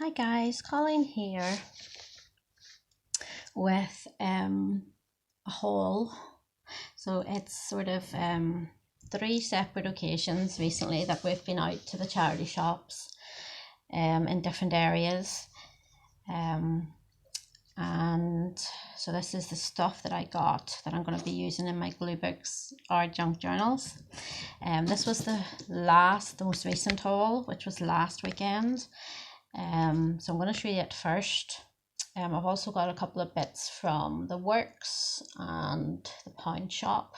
Hi guys, Colleen here with a haul. So it's sort of 3 separate occasions recently that we've been out to the charity shops in different areas. And so this is the stuff that I got that I'm going to be using in my glue books or junk journals. This was the most recent haul, which was last weekend. So I'm going to show you it first. I've also got a couple of bits from the works and the pound shop.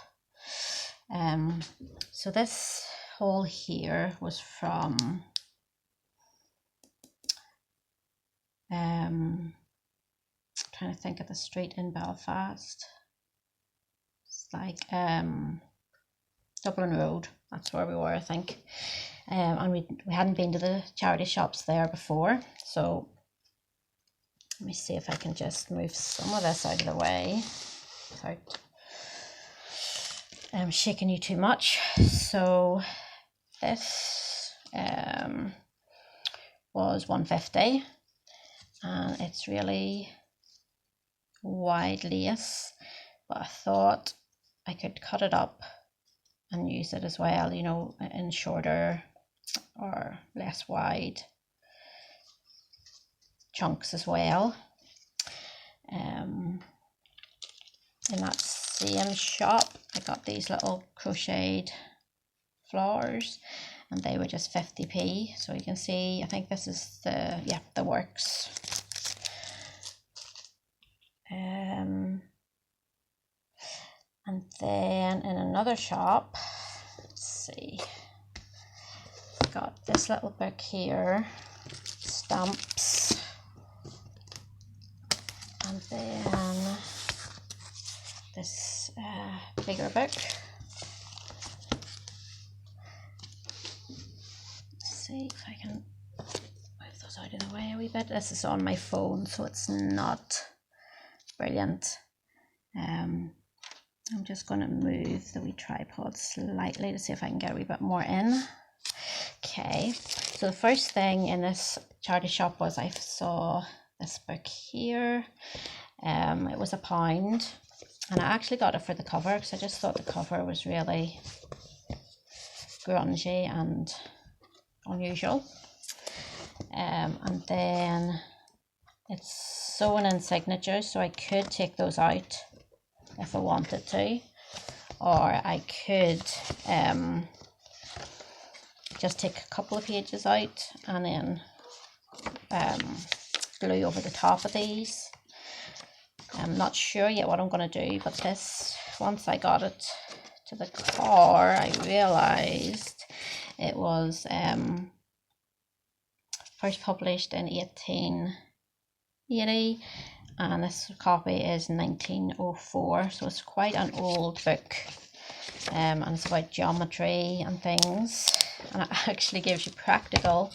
So this haul here was from trying to think of the street in Belfast. It's like Dublin Road. That's where we were, I think. And we hadn't been to the charity shops there before, so let me see if I can just move some of this out of the way without shaking you too much. So this was $1.50, and it's really wide lace, but I thought I could cut it up and use it as well, you know, in shorter or less wide chunks as well. In that same shop I got these little crocheted flowers, and they were just 50p. So you can see, I think this is the works. And then in another shop, let's see, got this little book here, stamps, and then this bigger book. Let's see if I can move those out of the way a wee bit. This is on my phone, so it's not brilliant. I'm just going to move the wee tripod slightly to see if I can get a wee bit more in. Okay, so the first thing in this charity shop was I saw this book here. It was £1, and I actually got it for the cover because I just thought the cover was really grungy and unusual. And then it's sewn in signatures, so I could take those out if I wanted to, or I could just take a couple of pages out and then glue over the top of these. I'm not sure yet what I'm going to do, but this, once I got it to the car, I realized it was first published in 1880, and this copy is 1904, so it's quite an old book, and it's about geometry and things, and it actually gives you practical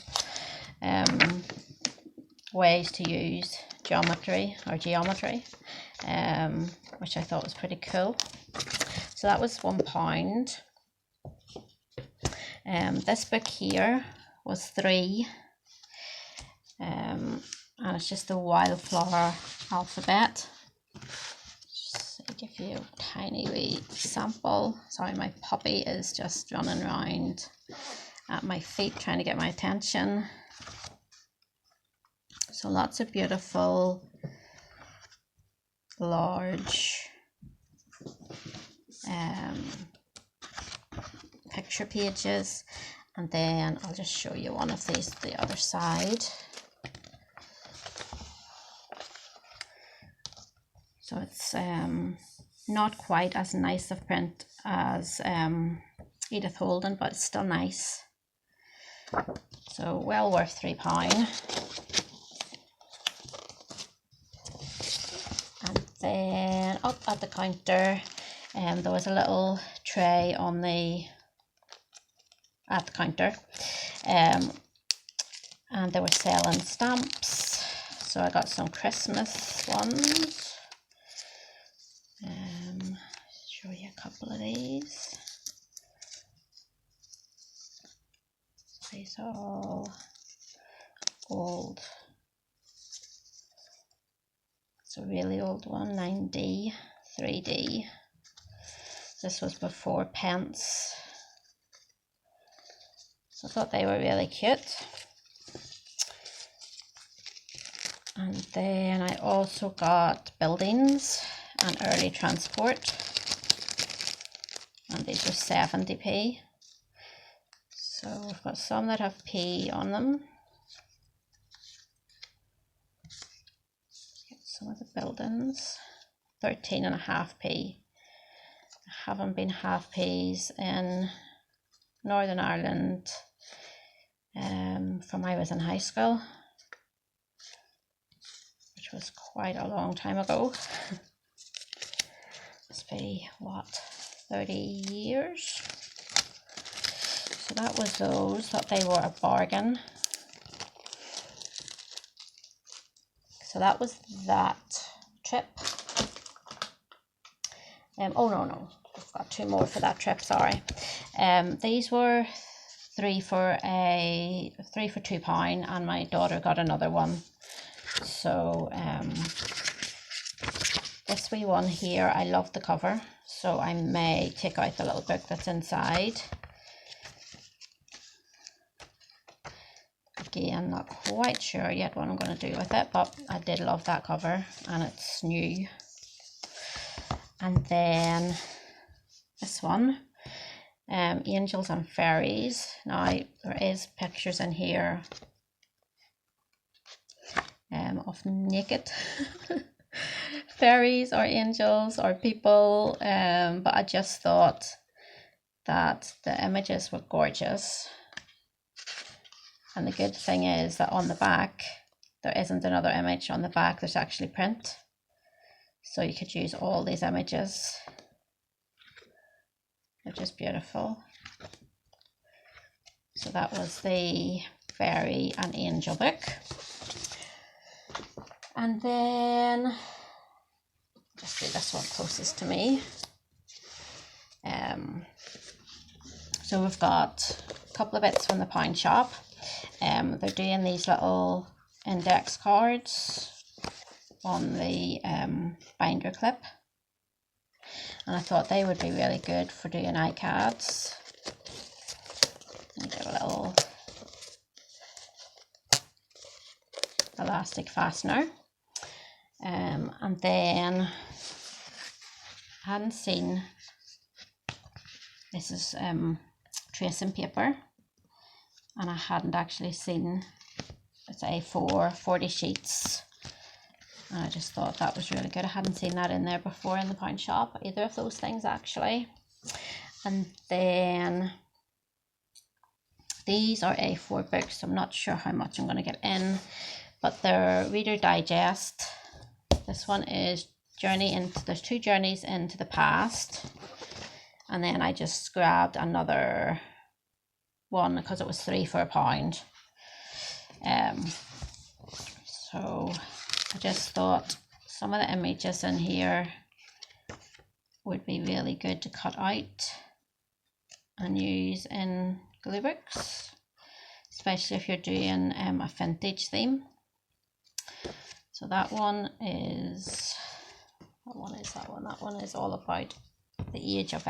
ways to use geometry, which I thought was pretty cool. So that was £1. This book here was £3, and it's just the wildflower alphabet. Just to give you a tiny wee sample. Sorry, my puppy is just running around at my feet trying to get my attention. So lots of beautiful large picture pages, and then I'll just show you one of these the other side. So it's not quite as nice of print as Edith Holden, but it's still nice. So well worth £3. And then up at the counter, there was a little tray at the counter, and they were selling stamps. So I got some Christmas ones. Show you a couple of these. These are all old a really old one, 9D, 3D. This was before pence. So I thought they were really cute. And then I also got buildings and early transport. And these are 70p. So we've got some that have P on them. Get some of the buildings. 13.5p. I haven't been half P's in Northern Ireland from I was in high school, which was quite a long time ago. Must be what, 30 years? So that was those. Thought they were a bargain. So that was that trip. Oh no, I've got two more for that trip, sorry. These were three for £2, and my daughter got another one. So this wee one here, I love the cover, so I may take out the little book that's inside. Again, not quite sure yet what I'm going to do with it, but I did love that cover, and it's new. And then this one, Angels and Fairies. Now there is pictures in here of naked fairies or angels or people, but I just thought that the images were gorgeous. And the good thing is that on the back there isn't another image. On the back there's actually print, so you could use all these images. They're just beautiful. So that was the Fairy and Angel book. And then just do this one closest to me. So we've got a couple of bits from the pound shop. They're doing these little index cards on the binder clip, and I thought they would be really good for doing iCards. And get a little elastic fastener, and then I hadn't seen, this is tracing paper, and I hadn't actually seen, it's A4 40 sheets, and I just thought that was really good. I hadn't seen that in there before in the pound shop, either of those things actually. And then these are A4 books. I'm not sure how much I'm going to get in, but they're Reader Digest. This one is there's two journeys into the past, and then I just grabbed another one because it was 3 for £1. So I just thought some of the images in here would be really good to cut out and use in glue books, especially if you're doing a vintage theme. So that one is, what one is that one? That one is all about the age of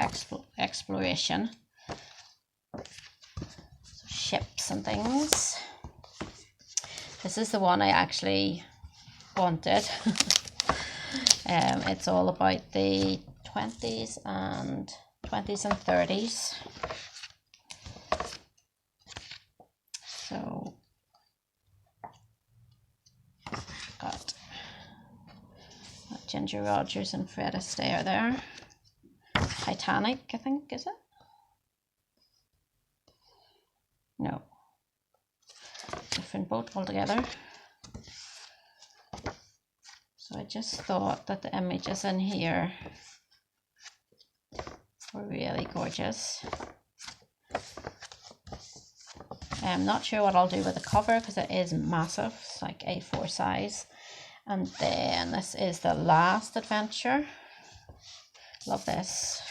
exploration. So ships and things. This is the one I actually wanted. It's all about the 20s and 30s. So got Ginger Rogers and Fred Astaire there. Titanic, I think, is it? No. Different boat altogether. So I just thought that the images in here were really gorgeous. I'm not sure what I'll do with the cover because it is massive. It's like A4 size. And then this is The Last Adventure. Love this.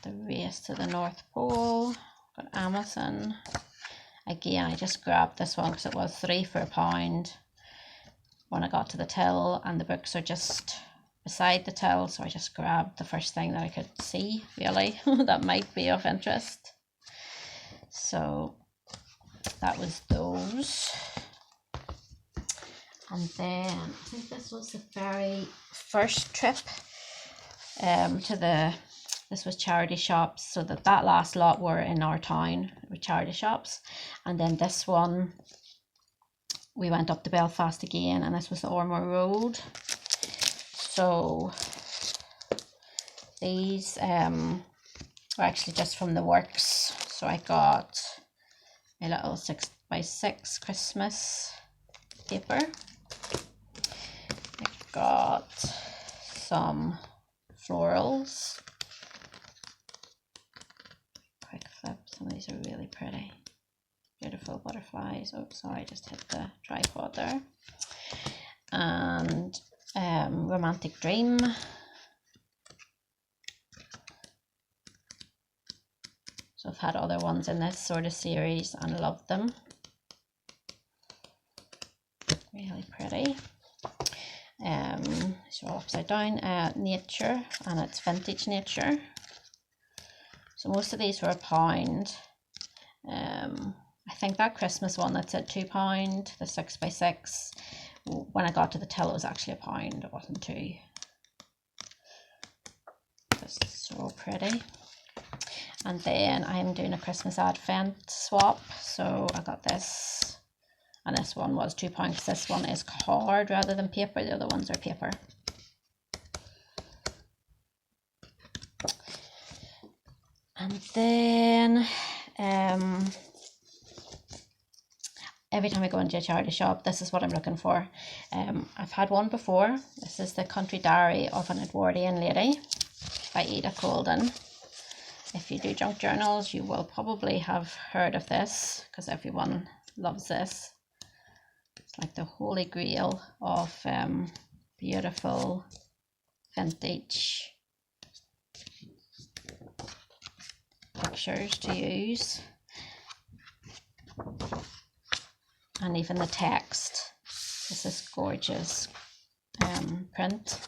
The Race to the North Pole. Got Amazon. Again, I just grabbed this one because it was 3 for £1 when I got to the till, and the books are just beside the till, so I just grabbed the first thing that I could see, really, that might be of interest. So that was those. And then I think this was the very first trip this was charity shops, so that last lot were in our town with charity shops. And then this one, we went up to Belfast again, and this was the Ormore Road. So these were actually just from the works. So I got a little 6x6 Christmas paper. I got some florals. Quick flip, some of these are really pretty. Beautiful butterflies. Oh, sorry, I just hit the tripod there. And Romantic Dream. So I've had other ones in this sort of series and loved them. Really pretty. So upside down, Nature, and it's Vintage Nature. So most of these were £1. I think that Christmas one that said £2, the 6x6, when I got to the till it was actually £1, it wasn't 2. Just so pretty. And then I'm doing a Christmas Advent swap, so I got this, and this one was £2 because this one is card rather than paper. The other ones are paper. And then every time I go into a charity shop, this is what I'm looking for. I've had one before. This is the Country Diary of an Edwardian Lady by Edith Holden. If you do junk journals, you will probably have heard of this because everyone loves this. It's like the holy grail of beautiful vintage pictures to use. And even the text. This is gorgeous print.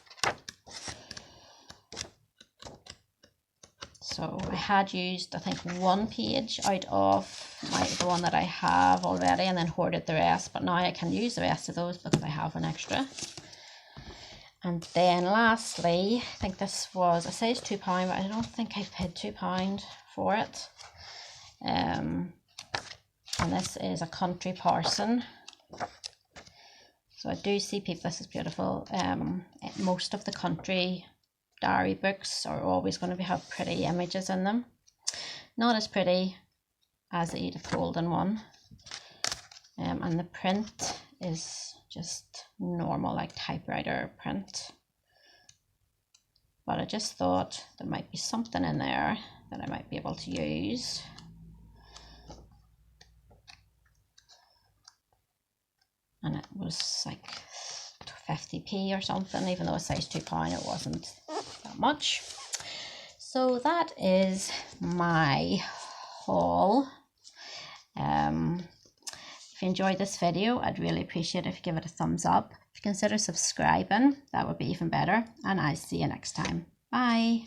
So I had used, I think, 1 page out of the one that I have already, and then hoarded the rest, but now I can use the rest of those because I have an extra. And then lastly, I think this was, it says £2, but I don't think I paid £2 for it. And this is a country parson. So I do see people, this is beautiful. Most of the country diary books are always going to have pretty images in them. Not as pretty as the Edith Holden one. And the print is just normal, like typewriter print. But I just thought there might be something in there that I might be able to use. And it was like 50p or something, even though it says £2, it wasn't that much. So that is my haul. If you enjoyed this video, I'd really appreciate it if you give it a thumbs up. If you consider subscribing, that would be even better. And I'll see you next time. Bye.